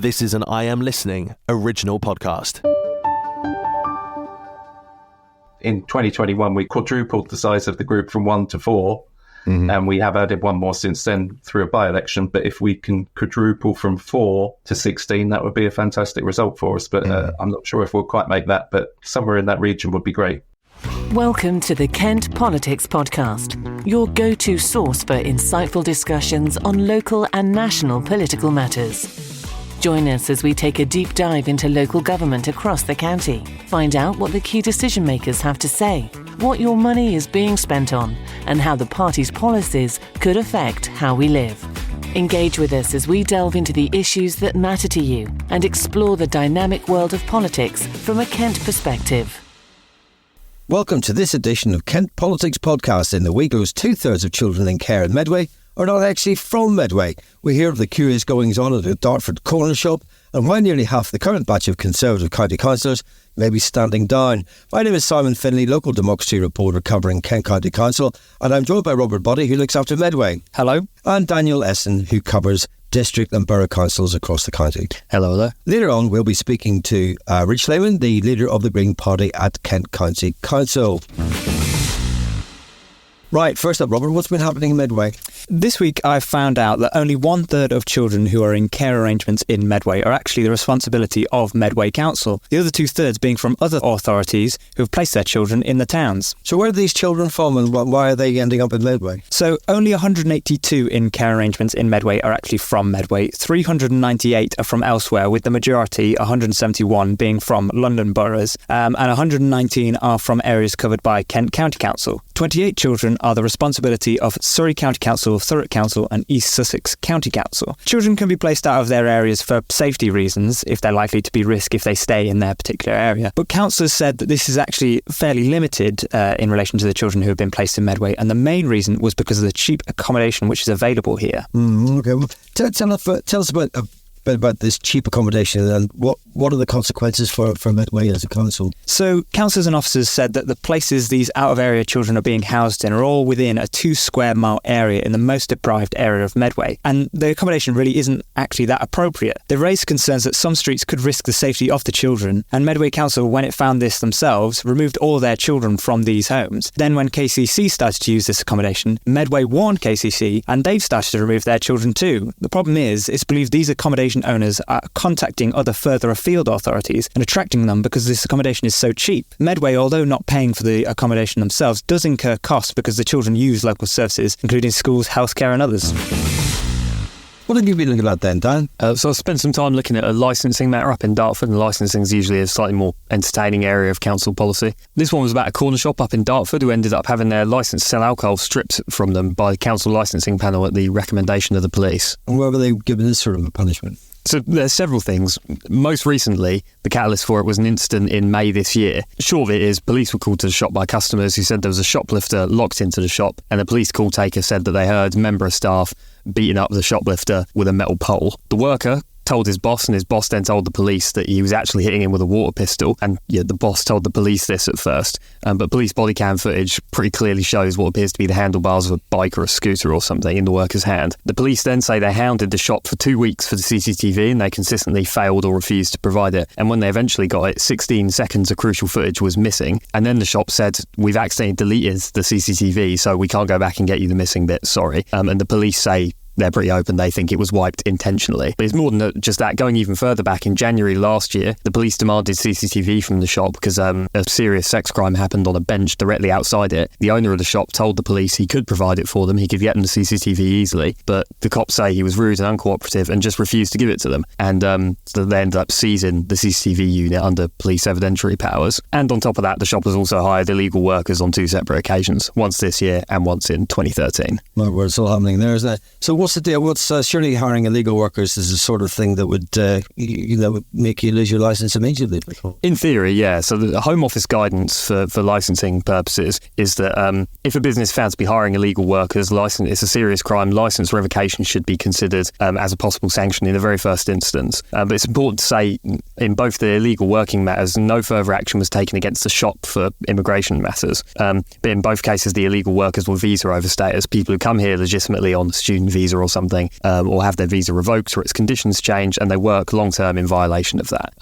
This is an I Am Listening original podcast. In 2021, we quadrupled the size of the group from 1 to 4, and we have added one more since then through a by-election. But if we can quadruple from 4 to 16, that would be a fantastic result for us. But I'm not sure if we'll quite make that, but somewhere in that region would be great. Welcome to the Kent Politics Podcast, your go-to source for insightful discussions on local and national political matters. Join us as we take a deep dive into local government across the county. Find out what the key decision makers have to say, what your money is being spent on, and how the party's policies could affect how we live. Engage with us as we delve into the issues that matter to you and explore the dynamic world of politics from a Kent perspective. Welcome to this edition of Kent Politics Podcast. In the week, goes 2/3 of children in care in Medway are not actually from Medway. We hear of the curious goings-on at the Dartford corner shop and why nearly half the current batch of Conservative county councillors may be standing down. My name is Simon Finlay, local democracy reporter covering Kent County Council, and I'm joined by Robert Boddy, who looks after Medway. Hello. And Daniel Essen, who covers district and borough councils across the county. Hello there. Later on, we'll be speaking to Rich Lehmann, the leader of the Green Party at Kent County Council. Right, first up, Robert, what's been happening in Medway? This week I found out that only 1/3 of children who are in care arrangements in Medway are actually the responsibility of Medway Council, the other 2/3 being from other authorities who have placed their children in the towns. So where are these children from and why are they ending up in Medway? So only 182 in care arrangements in Medway are actually from Medway. 398 are from elsewhere, with the majority, 171, being from London boroughs, and 119 are from areas covered by Kent County Council. 28 children are the responsibility of Surrey County Council, Thurrock Council and East Sussex County Council. Children can be placed out of their areas for safety reasons if they're likely to be risk if they stay in their particular area. But councillors said that this is actually fairly limited in relation to the children who have been placed in Medway, and the main reason was because of the cheap accommodation which is available here. Okay, well, tell us about this cheap accommodation and what are the consequences for Medway as a council? So councillors and officers said that the places these out-of-area children are being housed in are all within a 2 square mile area in the most deprived area of Medway, and the accommodation really isn't actually that appropriate. They raised concerns that some streets could risk the safety of the children, and Medway Council, when it found this themselves, removed all their children from these homes. Then when KCC started to use this accommodation, Medway warned KCC and they've started to remove their children too. The problem is, it's believed these accommodation owners are contacting other further afield authorities and attracting them because this accommodation is so cheap. Medway, although not paying for the accommodation themselves, does incur costs because the children use local services, including schools, healthcare and others. What have you been looking at then, Dan? So I spent some time looking at a licensing matter up in Dartford, and licensing is usually a slightly more entertaining area of council policy. This one was about a corner shop up in Dartford who ended up having their licence to sell alcohol stripped from them by the council licensing panel at the recommendation of the police. And where were they given this sort of a punishment? So there's several things. Most recently, the catalyst for it was an incident in May this year. Short of it is, police were called to the shop by customers who said there was a shoplifter locked into the shop, and the police call taker said that they heard a member of staff beating up the shoplifter with a metal pole. The worker told his boss, and his boss then told the police that he was actually hitting him with a water pistol, and the boss told the police this at first, but police body cam footage pretty clearly shows what appears to be the handlebars of a bike or a scooter or something in the worker's hand. The police then say they hounded the shop for 2 weeks for the CCTV and they consistently failed or refused to provide it, and when they eventually got it, 16 seconds of crucial footage was missing, and then the shop said, we've accidentally deleted the CCTV so we can't go back and get you the missing bit, sorry, and the police say they're pretty open, they think it was wiped intentionally. But it's more than just that. Going even further back, in January last year, the police demanded CCTV from the shop because a serious sex crime happened on a bench directly outside it. The owner of the shop told the police he could provide it for them, he could get them the CCTV easily, but the cops say he was rude and uncooperative and just refused to give it to them. And so they ended up seizing the CCTV unit under police evidentiary powers. And on top of that, the shop has also hired illegal workers on 2 separate occasions, once this year and once in 2013. Well, it's all happening there, isn't it? So what's the deal? Surely hiring illegal workers is the sort of thing that would make you lose your licence immediately. In theory, yeah. So the Home Office guidance for licensing purposes is that if a business found to be hiring illegal workers, it's a serious crime, licence revocation should be considered as a possible sanction in the very first instance. But it's important to say in both the illegal working matters, no further action was taken against the shop for immigration matters. But in both cases, the illegal workers were visa overstayers, people who come here legitimately on the student visa visa or something, or have their visa revoked or its conditions changed, and they work long-term in violation of that,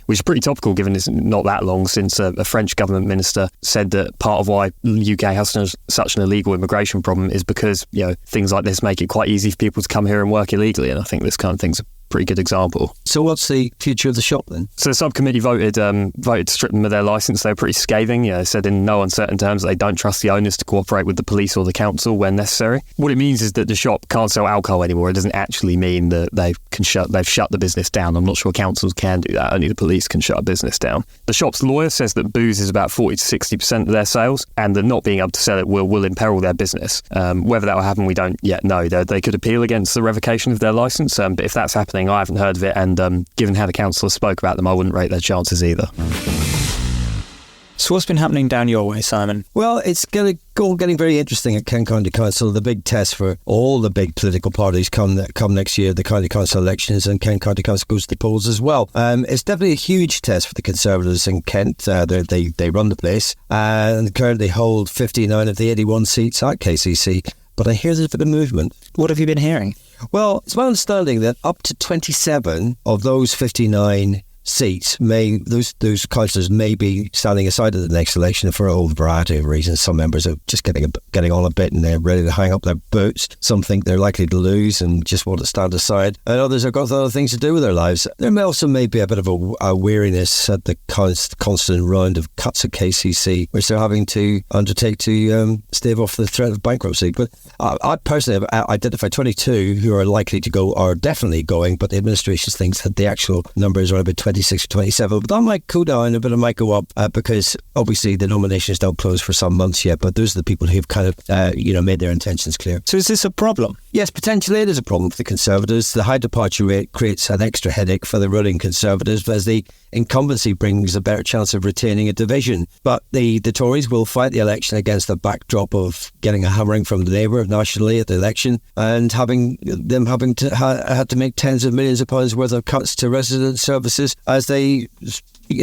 which is pretty topical given it's not that long since a French government minister said that part of why UK has such an illegal immigration problem is because, things like this make it quite easy for people to come here and work illegally, and I think this kind of thing's a pretty good example. So what's the future of the shop then? So the subcommittee voted to strip them of their licence. They were pretty scathing. They said in no uncertain terms that they don't trust the owners to cooperate with the police or the council when necessary. What it means is that the shop can't sell alcohol anymore. It doesn't actually mean that they've shut the business down. I'm not sure councils can do that. Only the police can shut a business down. The shop's lawyer says that booze is about 40 to 60% of their sales, and that not being able to sell it will imperil their business. Whether that will happen, we don't yet know. They could appeal against the revocation of their licence, but if that's happening, I haven't heard of it, and given how the councillors spoke about them, I wouldn't rate their chances either. So what's been happening down your way, Simon? Well, it's getting very interesting at Kent County Council. The big test for all the big political parties come next year, the County Council elections, and Kent County Council goes to the polls as well. It's definitely a huge test for the Conservatives in Kent. They run the place and currently hold 59 of the 81 seats at KCC. But I hear there's a bit of movement. What have you been hearing? Well, it's my understanding that up to 27 of those 59 seats those councillors may be standing aside at the next election for a whole variety of reasons. Some members are just getting on a bit and they're ready to hang up their boots. Some think they're likely to lose and just want to stand aside, and others have got other things to do with their lives. There may also be a bit of a weariness at the constant round of cuts at KCC, which they're having to undertake to stave off the threat of bankruptcy. But I personally have identified 22 who are likely to go, or definitely going, but the administration thinks that the actual numbers are about 26 or 27, but that might cool down a bit, it might go up because obviously the nominations don't close for some months yet, but those are the people who've kind of made their intentions clear. So is this a problem? Yes, potentially it is a problem for the Conservatives. The high departure rate creates an extra headache for the ruling Conservatives, as the incumbency brings a better chance of retaining a division. But the Tories will fight the election against the backdrop of getting a hammering from the Labour nationally at the election and having to make tens of millions of pounds worth of cuts to resident services as they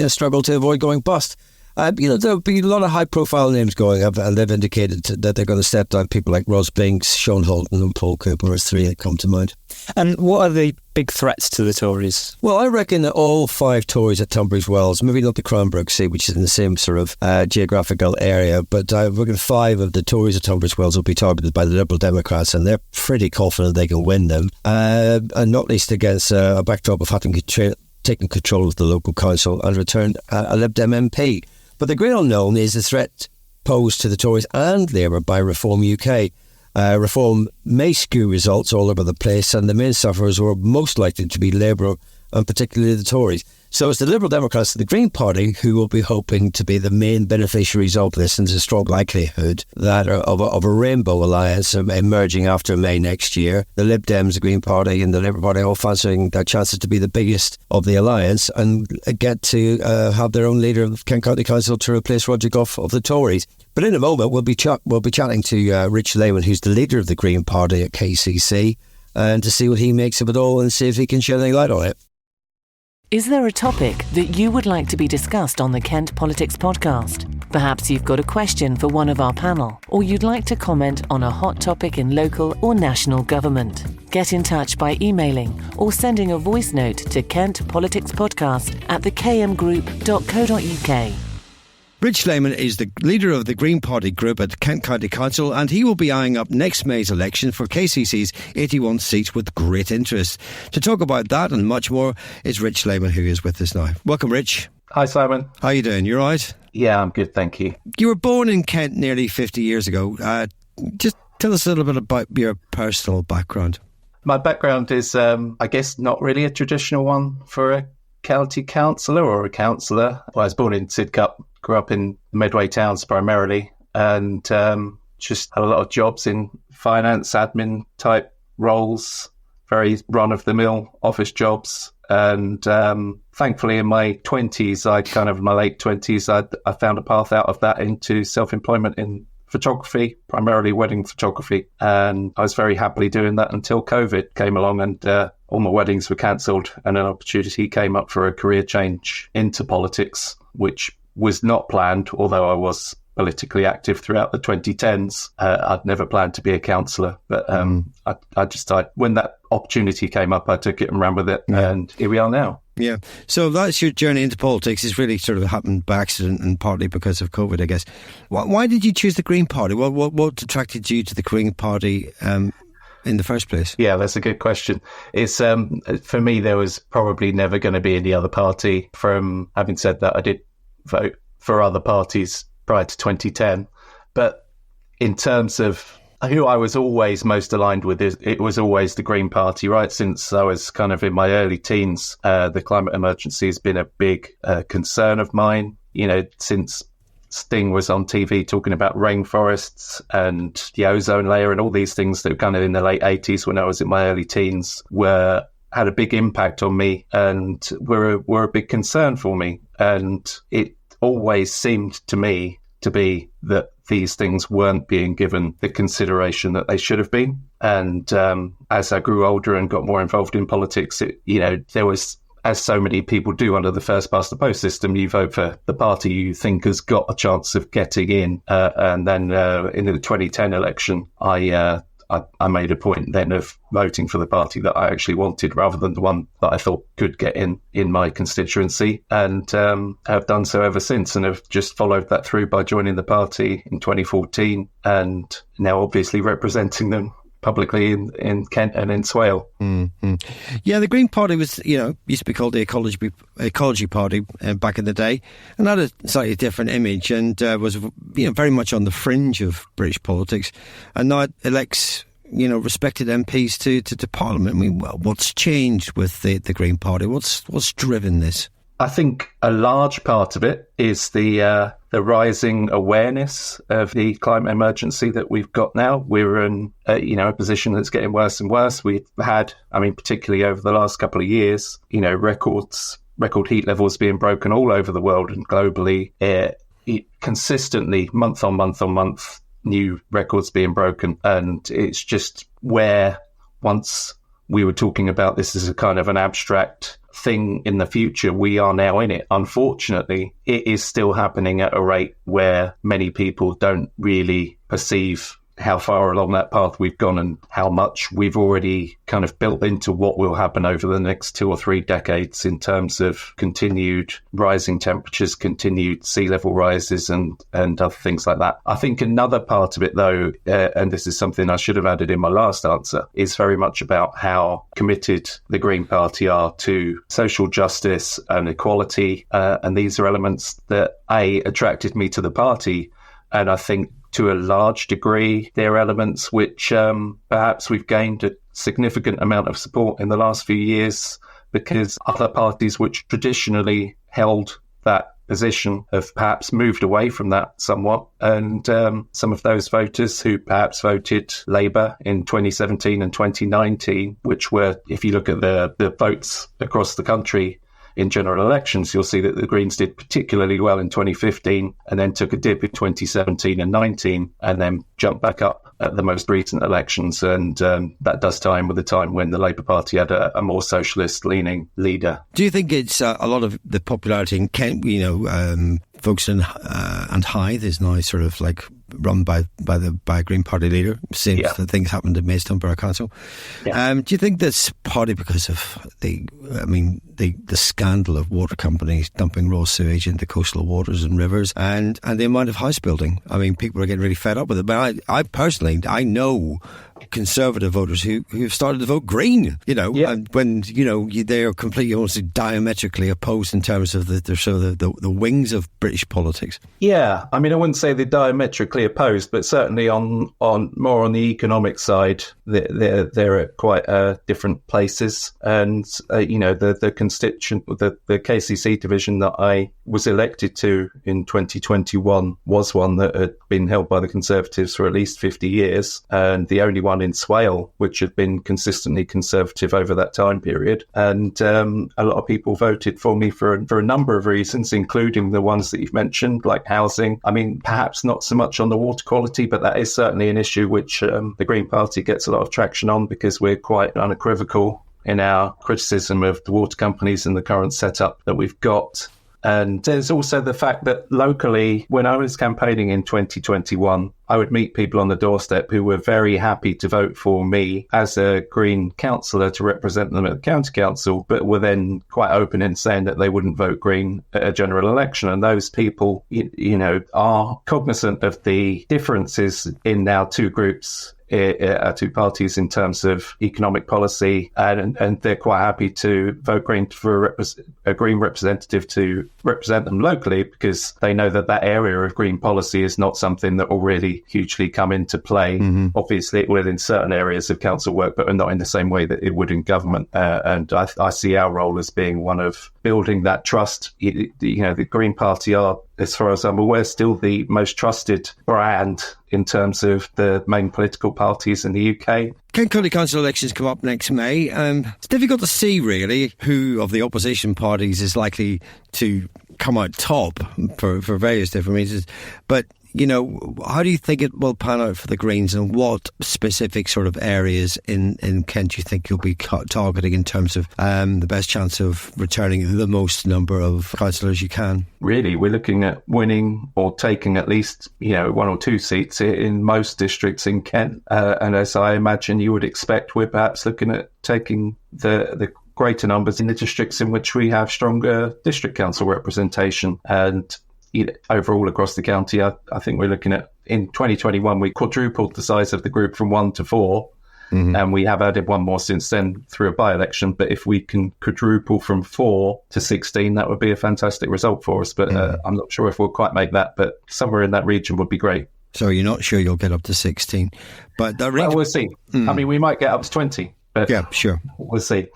struggle to avoid going bust. There'll be a lot of high-profile names going up, and they've indicated that they're going to step down. People like Ros Binks, Sean Holton and Paul Cooper are three that come to mind. And what are the big threats to the Tories? Well, I reckon that all five Tories at Tunbridge Wells, maybe not the Cranbrook seat, which is in the same sort of geographical area, but I reckon five of the Tories at Tunbridge Wells will be targeted by the Liberal Democrats, and they're pretty confident they can win them, and not least against a backdrop of having taken control of the local council and returned a Lib Dem MP. But the great unknown is the threat posed to the Tories and Labour by Reform UK. Reform may skew results all over the place, and the main sufferers were most likely to be Labour and particularly the Tories. So it's the Liberal Democrats and the Green Party who will be hoping to be the main beneficiaries of this, and there's a strong likelihood that of a rainbow alliance emerging after May next year. The Lib Dems, the Green Party and the Labour Party all fancying their chances to be the biggest of the alliance and get to have their own leader of Kent County Council to replace Roger Gough of the Tories. But in a moment we'll be chatting to Rich Lehmann, who's the leader of the Green Party at KCC, and to see what he makes of it all and see if he can shed any light on it. Is there a topic that you would like to be discussed on the Kent Politics podcast? Perhaps you've got a question for one of our panel, or you'd like to comment on a hot topic in local or national government. Get in touch by emailing or sending a voice note to kentpoliticspodcast@thekmgroup.co.uk. Rich Lehmann is the leader of the Green Party group at Kent County Council, and he will be eyeing up next May's election for KCC's 81 seats with great interest. To talk about that and much more is Rich Lehmann, who is with us now. Welcome, Rich. Hi, Simon. How are you doing? You all right? Yeah, I'm good, thank you. You were born in Kent nearly 50 years ago. Just tell us a little bit about your personal background. My background is, I guess, not really a traditional one for a county councillor or a councillor. Well, I was born in Sidcup, grew up in Medway towns primarily, and just had a lot of jobs in finance, admin type roles, very run-of-the-mill office jobs. And thankfully in my 20s, my late 20s, I found a path out of that into self-employment in photography, primarily wedding photography. And I was very happily doing that until COVID came along and all my weddings were cancelled, and an opportunity came up for a career change into politics, which was not planned, although I was politically active throughout the 2010s. I'd never planned to be a councillor, but when that opportunity came up, I took it and ran with it, and here we are now. Yeah. So that's your journey into politics. It's really sort of happened by accident and partly because of COVID, I guess. Why did you choose the Green Party? What attracted you to the Green Party in the first place? Yeah, that's a good question. It's for me, there was probably never going to be any other party. From having said that, I did vote for other parties prior to 2010. But in terms of who I was always most aligned with, it was always the Green Party, right? Since I was kind of in my early teens, the climate emergency has been a big concern of mine. You know, since Sting was on TV talking about rainforests and the ozone layer and all these things that were kind of in the late 80s when I was in my early teens had a big impact on me and were a big concern for me. And it always seemed to me to be that these things weren't being given the consideration that they should have been. And as I grew older and got more involved in politics, there was, as so many people do under the first past the post system, you vote for the party you think has got a chance of getting in. And then in the 2010 election, I made a point then of voting for the party that I actually wanted rather than the one that I thought could get in my constituency, and have done so ever since, and have just followed that through by joining the party in 2014 and now obviously representing them publicly in Kent and in Swale. Mm-hmm. Yeah, the Green Party was, used to be called the Ecology Party back in the day, and had a slightly different image, and was very much on the fringe of British politics, and now it elects respected MPs to Parliament. I mean, well, what's changed with the Green Party? What's driven this? I think a large part of it is the rising awareness of the climate emergency that we've got now. We're in a position that's getting worse and worse. We've had, particularly over the last couple of years, record heat levels being broken all over the world and globally. Consistently, month on month, new records being broken, and it's just where once we were talking about this as a kind of an abstract thing in the future, we are now in it. Unfortunately, it is still happening at a rate where many people don't really perceive how far along that path we've gone and how much we've already kind of built into what will happen over the next 2 or 3 decades in terms of continued rising temperatures, continued sea level rises and other things like that. I think another part of it, though, and this is something I should have added in my last answer, is very much about how committed the Green Party are to social justice and equality. And these are elements that, attracted me to the party. And I think to a large degree, they're elements which perhaps we've gained a significant amount of support in the last few years because other parties which traditionally held that position have perhaps moved away from that somewhat. And some of those voters who perhaps voted Labour in 2017 and 2019, which were, if you look at the votes across the country, in general elections, you'll see that the Greens did particularly well in 2015 and then took a dip in 2017 and 19 and then jumped back up at the most recent elections. And that does tie in with the time when the Labour Party had a more socialist-leaning leader. Do you think it's a lot of the popularity in Kent, Folkestone and Hythe is now sort of like run by a Green Party leader, same the things happened in Maidstone Borough Council. Yeah. Do you think that's partly because of the scandal of water companies dumping raw sewage into coastal waters and rivers and the amount of house building? I mean, people are getting really fed up with it. But I personally know Conservative voters who have started to vote Green, and when, they are completely almost diametrically opposed in terms of the wings of British politics. Yeah, I mean, I wouldn't say they're diametrically opposed, but certainly on more on the economic side, they're at quite different places. And, the constituent, the KCC division that I was elected to in 2021 was one that had been held by the Conservatives for at least 50 years, and the only one in Swale which had been consistently Conservative over that time period. And a lot of people voted for me for a number of reasons, including the ones that you've mentioned, like housing. I mean, perhaps not so much on the water quality, but that is certainly an issue which the Green Party gets a lot of traction on because we're quite unequivocal in our criticism of the water companies and the current setup that we've got. And there's also the fact that locally, when I was campaigning in 2021, I would meet people on the doorstep who were very happy to vote for me as a Green councillor to represent them at the county council, but were then quite open in saying that they wouldn't vote Green at a general election. And those people, are cognizant of the differences in our two groups, our two parties in terms of economic policy, and they're quite happy to vote Green for a Green representative to represent them locally, because they know that that area of Green policy is not something that will really hugely come into play. Obviously, it will in certain areas of council work, but not in the same way that it would in government. And I see our role as being one of building that trust. The Green Party are, as far as I'm aware, still the most trusted brand in terms of the main political parties in the UK. Kent County Council elections come up next May. It's difficult to see, really, who of the opposition parties is likely to come out top for various different reasons. But, how do you think it will pan out for the Greens, and what specific sort of areas in Kent do you think you'll be targeting in terms of the best chance of returning the most number of councillors you can? Really, we're looking at winning or taking at least, one or two seats in most districts in Kent. And as I imagine you would expect, we're perhaps looking at taking the greater numbers in the districts in which we have stronger district council representation. And overall across the county, I think we're looking at, in 2021, we quadrupled the size of the group from 1 to 4. And we have added one more since then through a by-election. But if we can quadruple from 4 to 16, that would be a fantastic result for us. But I'm not sure if we'll quite make that, but somewhere in that region would be great. So you're not sure you'll get up to 16? But well, we'll see. I mean, we might get up to 20. But yeah, sure. We'll see.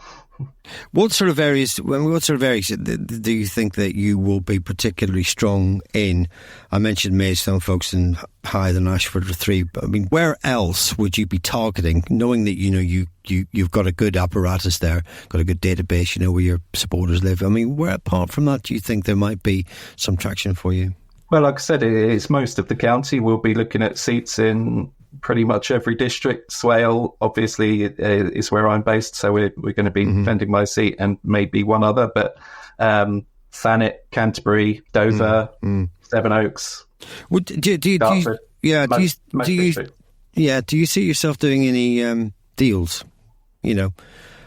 What sort of areas do you think that you will be particularly strong in? I mentioned Maidstone, Folkestone, Hythe and Ashford are 3, but I mean, where else would you be targeting, knowing that you've got a good apparatus there, got a good database, where your supporters live? I mean, where apart from that do you think there might be some traction for you? Well, like I said, it's most of the county. We'll be looking at seats in pretty much every district. Swale, obviously, is where I'm based, so we're going to be defending my seat and maybe one other. But Thanet, Canterbury, Dover, Sevenoaks. Well, do you see yourself doing any deals?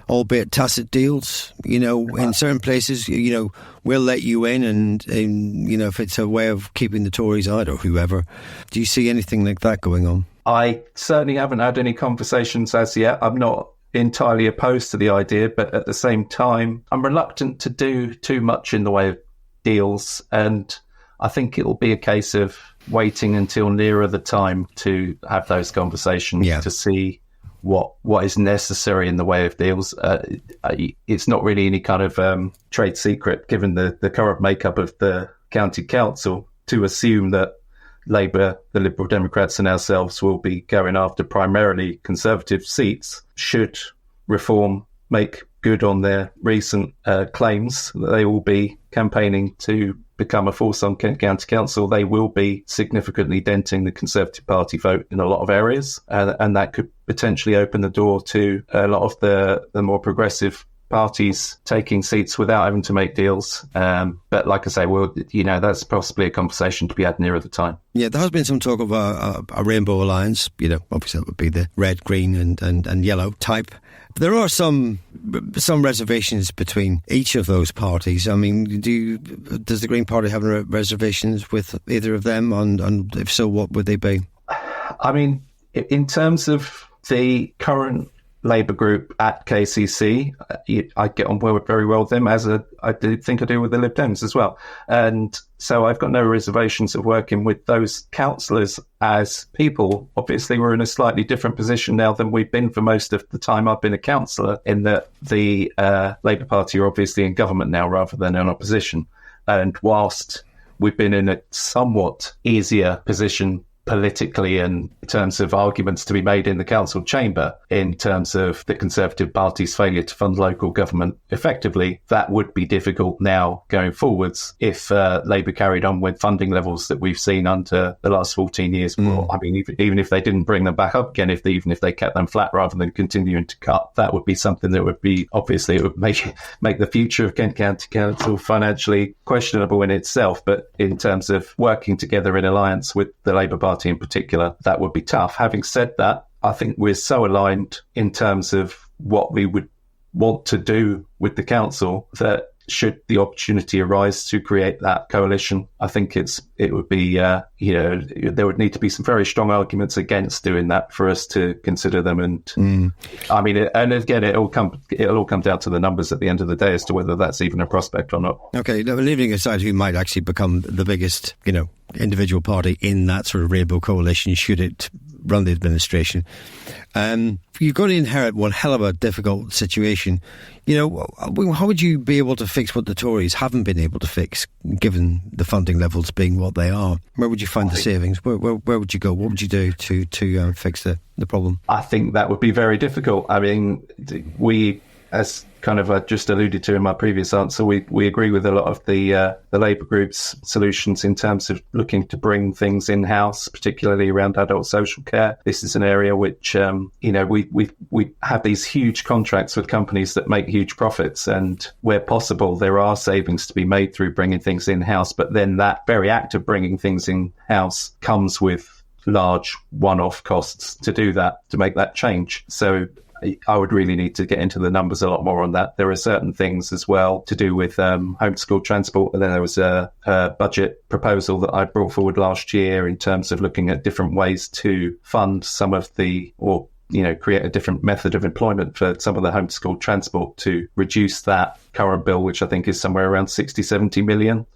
Albeit tacit deals, in certain places, we'll let you in, and if it's a way of keeping the Tories out or whoever. Do you see anything like that going on? I certainly haven't had any conversations as yet. I'm not entirely opposed to the idea, but at the same time, I'm reluctant to do too much in the way of deals, and I think it'll be a case of waiting until nearer the time to have those conversations to see what is necessary in the way of deals. It's not really any kind of trade secret, given the current makeup of the county council, to assume that Labour, the Liberal Democrats and ourselves will be going after primarily Conservative seats. Should Reform make good on their recent claims that they will be campaigning to become a force on Kent County Council, they will be significantly denting the Conservative Party vote in a lot of areas, and that could potentially open the door to a lot of the more progressive parties taking seats without having to make deals. But like I say, that's possibly a conversation to be had nearer the time. Yeah, there has been some talk of a rainbow alliance. Obviously that would be the red, green and yellow type. There are some reservations between each of those parties. I mean, does the Green Party have reservations with either of them? And if so, what would they be? I mean, in terms of the current Labour group at KCC, I get on very well with them, as I do think I do with the Lib Dems as well. And so I've got no reservations of working with those councillors as people. Obviously, we're in a slightly different position now than we've been for most of the time I've been a councillor, in that the Labour Party are obviously in government now rather than in opposition. And whilst we've been in a somewhat easier position politically and in terms of arguments to be made in the council chamber in terms of the Conservative Party's failure to fund local government effectively, that would be difficult now going forwards if Labour carried on with funding levels that we've seen under the last 14 years. Well, I mean, even if they didn't bring them back up again, even if they kept them flat rather than continuing to cut, that would be something that would be, obviously, it would make the future of Kent County Council financially questionable in itself. But in terms of working together in alliance with the Labour Party in particular, that would be tough. Having said that, I think we're so aligned in terms of what we would want to do with the council that should the opportunity arise to create that coalition, I think it would be, there would need to be some very strong arguments against doing that for us to consider them. And I mean, and again, it'll all come down to the numbers at the end of the day as to whether that's even a prospect or not. Okay, now, leaving aside who might actually become the biggest, individual party in that sort of rainbow coalition, should it run the administration, you're going to inherit one hell of a difficult situation. How would you be able to fix what the Tories haven't been able to fix, given the funding levels being what they are? Where would you find the savings? Where would you go? What would you do to fix the problem? I think that would be very difficult. I mean, we, as kind of I just alluded to in my previous answer, we agree with a lot of the Labour group's solutions in terms of looking to bring things in-house, particularly around adult social care. This is an area which, we have these huge contracts with companies that make huge profits, and where possible, there are savings to be made through bringing things in-house. But then that very act of bringing things in-house comes with large one-off costs to do that, to make that change. So I would really need to get into the numbers a lot more on that. There are certain things as well to do with homeschool transport. And then there was a budget proposal that I brought forward last year in terms of looking at different ways to fund some of create a different method of employment for some of the homeschool transport to reduce that current bill, which I think is somewhere around 60-70 million.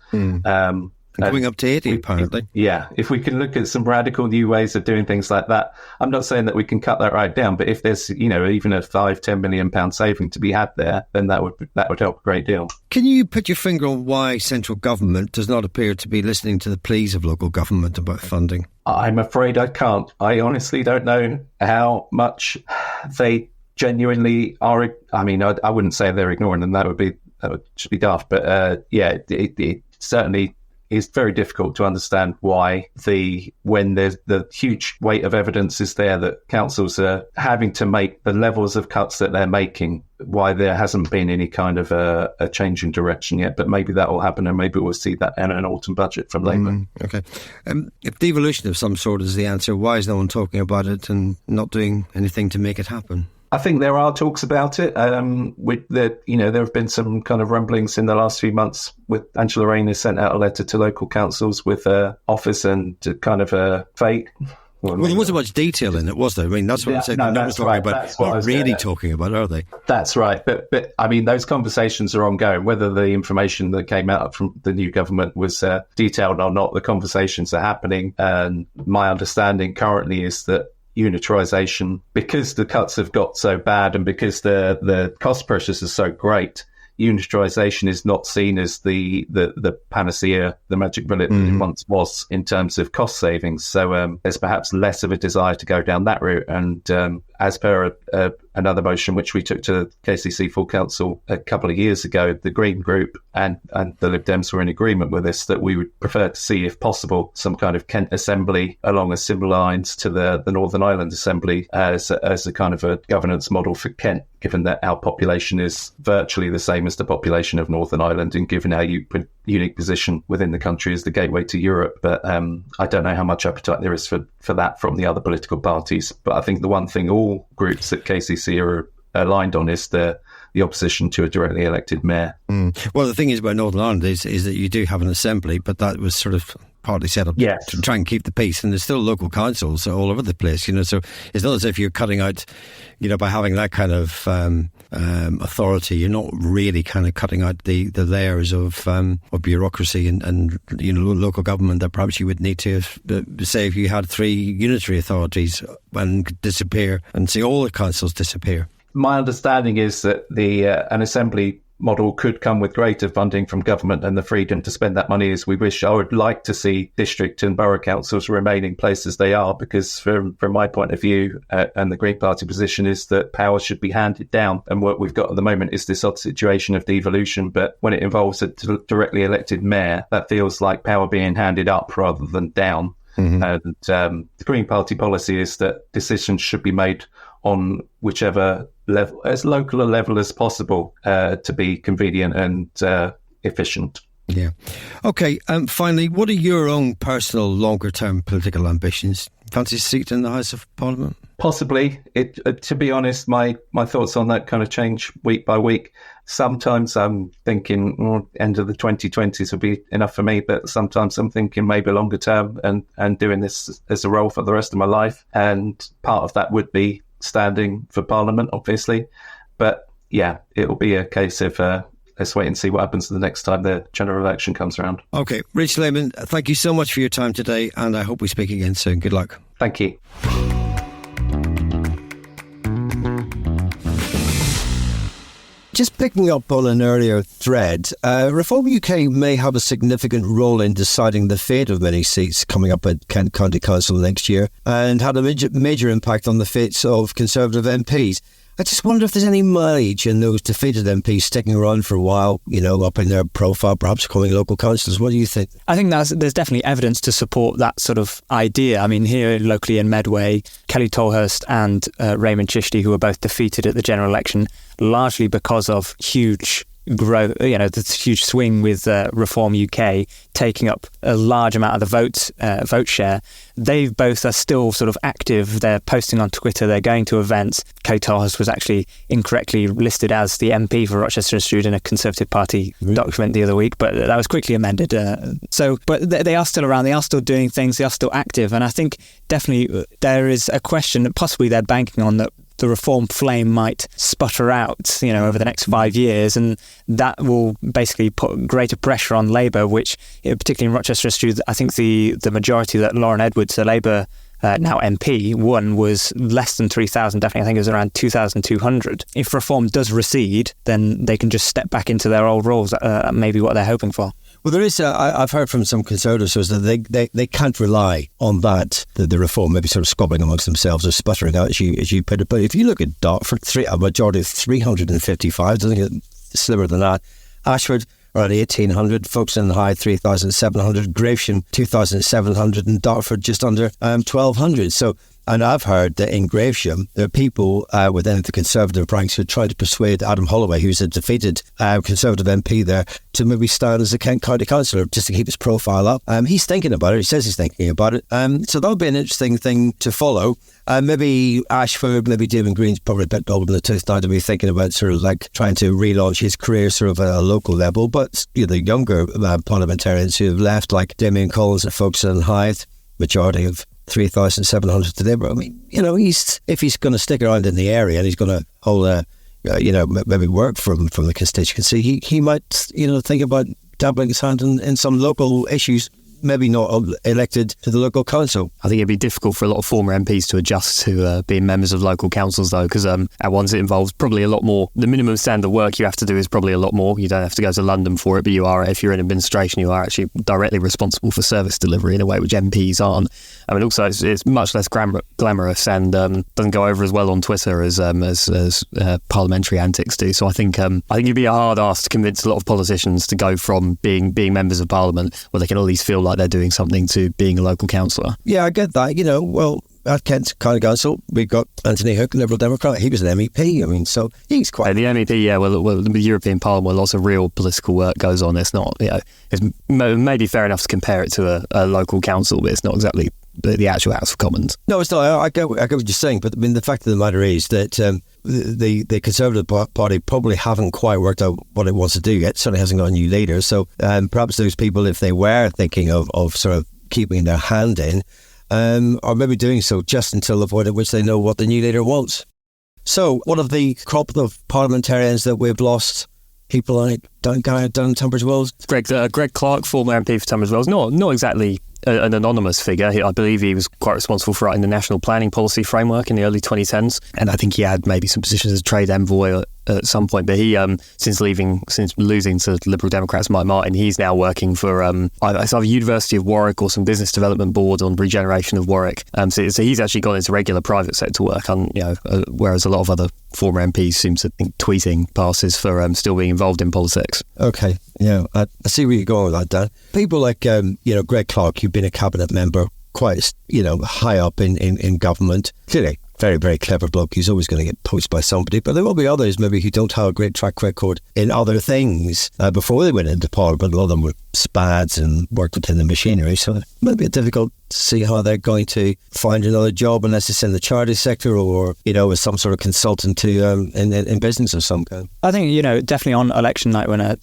Going up to 80, apparently. If we can look at some radical new ways of doing things like that, I'm not saying that we can cut that right down, but if there's, even a £5-10 million saving to be had there, then that would help a great deal. Can you put your finger on why central government does not appear to be listening to the pleas of local government about funding? I'm afraid I can't. I honestly don't know how much they genuinely are. I mean, I wouldn't say they're ignoring them. That would just be daft. But it certainly is very difficult to understand why when there's the huge weight of evidence is there that councils are having to make the levels of cuts that they're making, why there hasn't been any kind of a change in direction yet. But maybe that will happen, and maybe we'll see that in an autumn budget from Labour. Okay. If devolution of some sort is the answer, why is no one talking about it and not doing anything to make it happen? I think there are talks about it. There have been some kind of rumblings in the last few months. With Angela Rayner sent out a letter to local councils with office and kind of a fake. Well, there wasn't much detail in it, was there? I mean, that's what I'm saying. No, that's right. That's what not really talking about, are they? That's right. But I mean, those conversations are ongoing. Whether the information that came out from the new government was detailed or not, the conversations are happening. And my understanding currently is that unitarisation, because the cuts have got so bad and because the cost pressures are so great, unitarisation is not seen as the panacea, the magic bullet that it once was in terms of cost savings. So there's perhaps less of a desire to go down that route. And as per another motion which we took to KCC full council a couple of years ago, the Green Group and the Lib Dems were in agreement with this, that we would prefer to see, if possible, some kind of Kent Assembly along a similar lines to the Northern Ireland Assembly as a kind of a governance model for Kent, given that our population is virtually the same as the population of Northern Ireland, and given our unique position within the country as the gateway to Europe. But I don't know how much appetite there is for that from the other political parties. But I think the one thing all groups at KCC are aligned on is the opposition to a directly elected mayor. Well, the thing is about Northern Ireland is that you do have an assembly, but that was sort of partly set up to try and keep the peace, and there's still local councils all over the place, so it's not as if you're cutting out, by having that kind of authority, you're not really kind of cutting out the layers of bureaucracy and local government that perhaps you would need to say if you had 3 unitary authorities and disappear and see all the councils disappear. My understanding is that an assembly model could come with greater funding from government and the freedom to spend that money as we wish. I would like to see district and borough councils remain in place as they are, because from my point of view, and the Green Party position is that power should be handed down. And what we've got at the moment is this odd situation of devolution. But when it involves a directly elected mayor, that feels like power being handed up rather than down. Mm-hmm. And the Green Party policy is that decisions should be made on whichever level, as local a level as possible, to be convenient and efficient. Yeah. Okay. Finally, what are your own personal longer-term political ambitions? Fancy a seat in the House of Parliament? Possibly. To be honest, my thoughts on that kind of change week by week. Sometimes I'm thinking end of the 2020s will be enough for me, but sometimes I'm thinking maybe longer term and doing this as a role for the rest of my life. And part of that would be standing for Parliament, obviously. But yeah, it will be a case of let's wait and see what happens the next time the general election comes around. Okay, Rich Lehmann, thank you so much for your time today, and I hope we speak again soon. Good luck. Thank you. Just picking up on an earlier thread, Reform UK may have a significant role in deciding the fate of many seats coming up at Kent County Council next year, and had a major impact on the fates of Conservative MPs. I just wonder if there's any mileage in those defeated MPs sticking around for a while, upping their profile, perhaps becoming local councillors. What do you think? I think there's definitely evidence to support that sort of idea. I mean, here locally in Medway, Kelly Tolhurst and Raymond Chishti, who were both defeated at the general election, largely because of huge growth, this huge swing with Reform UK taking up a large amount of the vote share. They both are still sort of active. They're posting on Twitter. They're going to events. Kelly Tolhurst was actually incorrectly listed as the MP for Rochester and Stroud in a Conservative Party document the other week, but that was quickly amended. But they are still around. They are still doing things. They are still active. And I think definitely there is a question that possibly they're banking on that the Reform flame might sputter out, over the next 5 years, and that will basically put greater pressure on Labour, which, particularly in Rochester and Stroud, I think the majority that Lauren Edwards, the Labour now MP, won was less than 3,000, definitely. I think it was around 2,200. If Reform does recede, then they can just step back into their old roles, maybe what they're hoping for. Well, there is. I've heard from some Conservatives that they can't rely on that. The Reform maybe sort of squabbling amongst themselves or sputtering out, as you put it. But if you look at Dartford, a majority of 355, I think it's slimmer than that. Ashford around 1,800, Folkestone High 3,700, Gravesham 2,700, and Dartford just under 1,200. So. And I've heard that in Gravesham, there are people within the Conservative ranks who are trying to persuade Adam Holloway, who's a defeated Conservative MP there, to maybe stand as a Kent County Councillor just to keep his profile up. He's thinking about it. He says he's thinking about it. So that'll be an interesting thing to follow. Maybe Ashford, maybe Damon Green's probably a bit older than the tooth now to be thinking about sort of like trying to relaunch his career sort of at a local level. But the younger parliamentarians who have left, like Damien Collins at Folkestone Hythe, majority of 3,700 today. But I mean, if he's going to stick around in the area and he's going to hold maybe work from the constituency, he might, think about dabbling his hand in some local issues, maybe not elected to the local council. I think it'd be difficult for a lot of former MPs to adjust to being members of local councils, though, because at once it involves probably a lot more. The minimum standard work you have to do is probably a lot more. You don't have to go to London for it, but if you're in administration, you are actually directly responsible for service delivery in a way which MPs aren't. I mean, also it's much less glamorous and doesn't go over as well on Twitter as parliamentary antics do. So I think you'd be a hard ask to convince a lot of politicians to go from being members of Parliament, where they can at least feel like they're doing something, to being a local councillor. Yeah, I get that. Well, at Kent County Council, we've got Anthony Hook, Liberal Democrat. He was an MEP. I mean, so he's quite... the MEP, yeah, well, the European Parliament, where lots of real political work goes on. It's not, it's maybe fair enough to compare it to a local council, but it's not exactly the actual House of Commons. No, it's not. I get what you're saying, but I mean, the fact of the matter is that the Conservative Party probably haven't quite worked out what it wants to do yet. Certainly hasn't got a new leader. So perhaps those people, if they were thinking of sort of keeping their hand in, or maybe doing so just until the point at which they know what the new leader wants. So what of the crop of parliamentarians that we've lost? People like guy down in Tunbridge Wells? Greg Clark, former MP for Tunbridge Wells, not exactly an anonymous figure. I believe he was quite responsible for writing the National Planning Policy Framework in the early 2010s, and I think he had maybe some positions as trade envoy at some point. But he, since losing to Liberal Democrats Mike Martin, he's now working for either University of Warwick or some business development board on regeneration of Warwick. So he's actually gone into regular private sector work, whereas a lot of other former MPs seem to think tweeting passes for still being involved in politics. Okay, yeah, I see where you're going with that, Dan. People like Greg Clark, you've been a cabinet member, quite high up in government. Clearly, very, very clever bloke. He's always going to get poached by somebody. But there will be others maybe who don't have a great track record in other things before they went into Parliament. A lot of them were spads and worked within the machinery. So it might be difficult to see how they're going to find another job unless it's in the charity sector or, as some sort of consultant in business of some kind. I think, definitely on election night when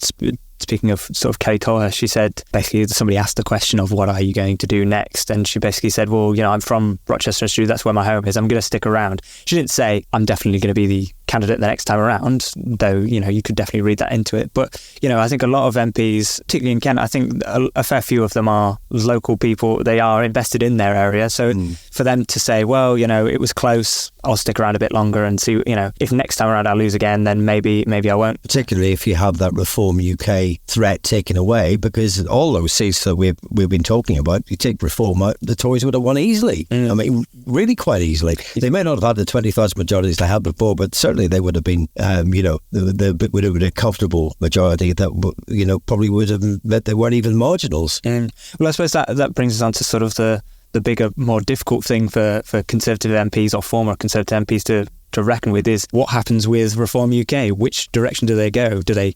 speaking of sort of Kay Toher, she said, basically, somebody asked the question of what are you going to do next? And she basically said, well, I'm from Rochester, that's where my home is. I'm going to stick around. She didn't say, I'm definitely going to be the candidate the next time around, though, you could definitely read that into it. But, I think a lot of MPs, particularly in Kent, I think a fair few of them are local people. They are invested in their area. So for them to say, well, it was close, I'll stick around a bit longer and see, if next time around I lose again, then maybe I won't. Particularly if you have that Reform UK threat taken away, because all those seats that we've been talking about, you take Reform out, the Tories would have won easily. I mean, really quite easily. They may not have had the 20,000 majorities they had before, but certainly they would have been, would have been a comfortable majority that, probably would have meant they weren't even marginals. Well, I suppose that brings us on to sort of the bigger, more difficult thing for Conservative MPs or former Conservative MPs to reckon with is what happens with Reform UK. Which direction do they go? Do they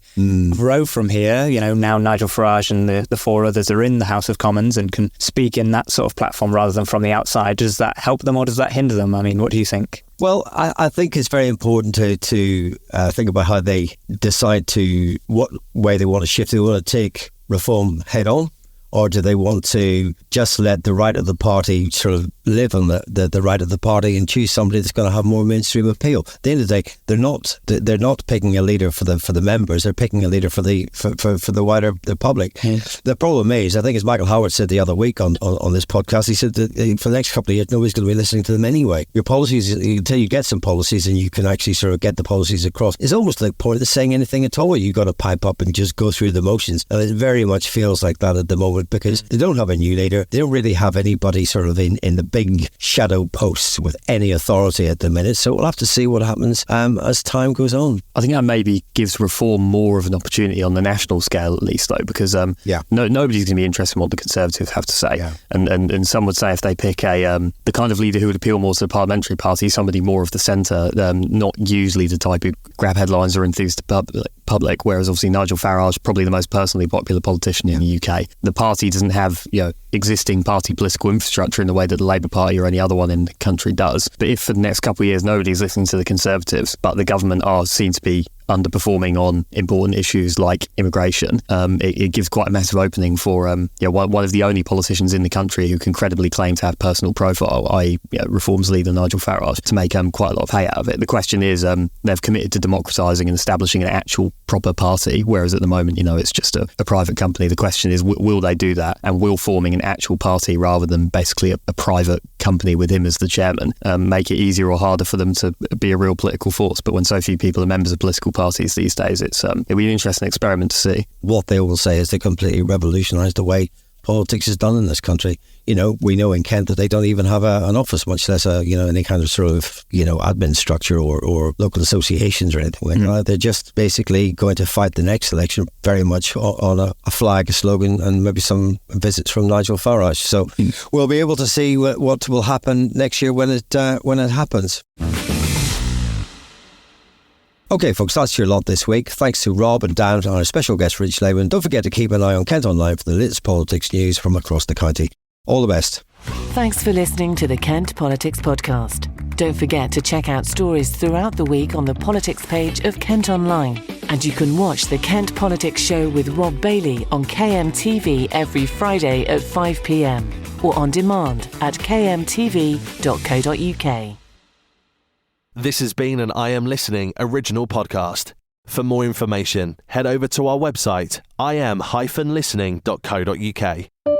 grow from here? Now Nigel Farage and the four others are in the House of Commons and can speak in that sort of platform rather than from the outside. Does that help them or does that hinder them? I mean, what do you think? Well, I think it's very important to think about how they decide what way they want to shift. Do they want to take Reform head on? Or do they want to just let the right of the party sort of live on the right of the party and choose somebody that's going to have more mainstream appeal? At the end of the day, they're not picking a leader for the members. They're picking a leader for the wider public. The problem is, I think, as Michael Howard said the other week on this podcast, he said that for the next couple of years, nobody's going to be listening to them anyway. Your policies, until you get some policies and you can actually sort of get the policies across, it's almost like pointless saying anything at all. You got to pipe up and just go through the motions, and it very much feels like that at the moment. Because they don't have a new leader. They don't really have anybody sort of in the big shadow posts with any authority at the minute. So we'll have to see what happens as time goes on. I think that maybe gives Reform more of an opportunity on the national scale, at least, though, because nobody's going to be interested in what the Conservatives have to say. Yeah. And some would say if they pick the kind of leader who would appeal more to the parliamentary party, somebody more of the centre, not usually the type who grab headlines or enthuse the public, whereas obviously Nigel Farage, probably the most personally popular politician in the UK. The party doesn't have existing party political infrastructure in the way that the Labour Party or any other one in the country does. But if for the next couple of years nobody's listening to the Conservatives, but the government are seen to be underperforming on important issues like immigration, it gives quite a massive opening for one of the only politicians in the country who can credibly claim to have personal profile, i.e. Reform's leader Nigel Farage, to make quite a lot of hay out of it. The question is, they've committed to democratising and establishing an actual proper party, whereas at the moment, it's just a private company. The question is, will they do that, and will forming an actual party rather than basically a private company with him as the chairman make it easier or harder for them to be a real political force? But when so few people are members of political parties these days, it'll be an interesting experiment to see. What they will say is they completely revolutionised the way politics is done in this country. We know in Kent that they don't even have an office, much less any kind of sort of admin structure or local associations or anything like that. They're just basically going to fight the next election very much on a flag, a slogan, and maybe some visits from Nigel Farage. So we'll be able to see what will happen next year when it happens. Okay, folks, that's your lot this week. Thanks to Rob and Dan and our special guest, Rich Lehmann. Don't forget to keep an eye on Kent Online for the latest politics news from across the county. All the best. Thanks for listening to the Kent Politics Podcast. Don't forget to check out stories throughout the week on the politics page of Kent Online. And you can watch the Kent Politics Show with Rob Bailey on KMTV every Friday at 5 p.m. or on demand at kmtv.co.uk. This has been an I Am Listening original podcast. For more information, head over to our website, im-listening.co.uk.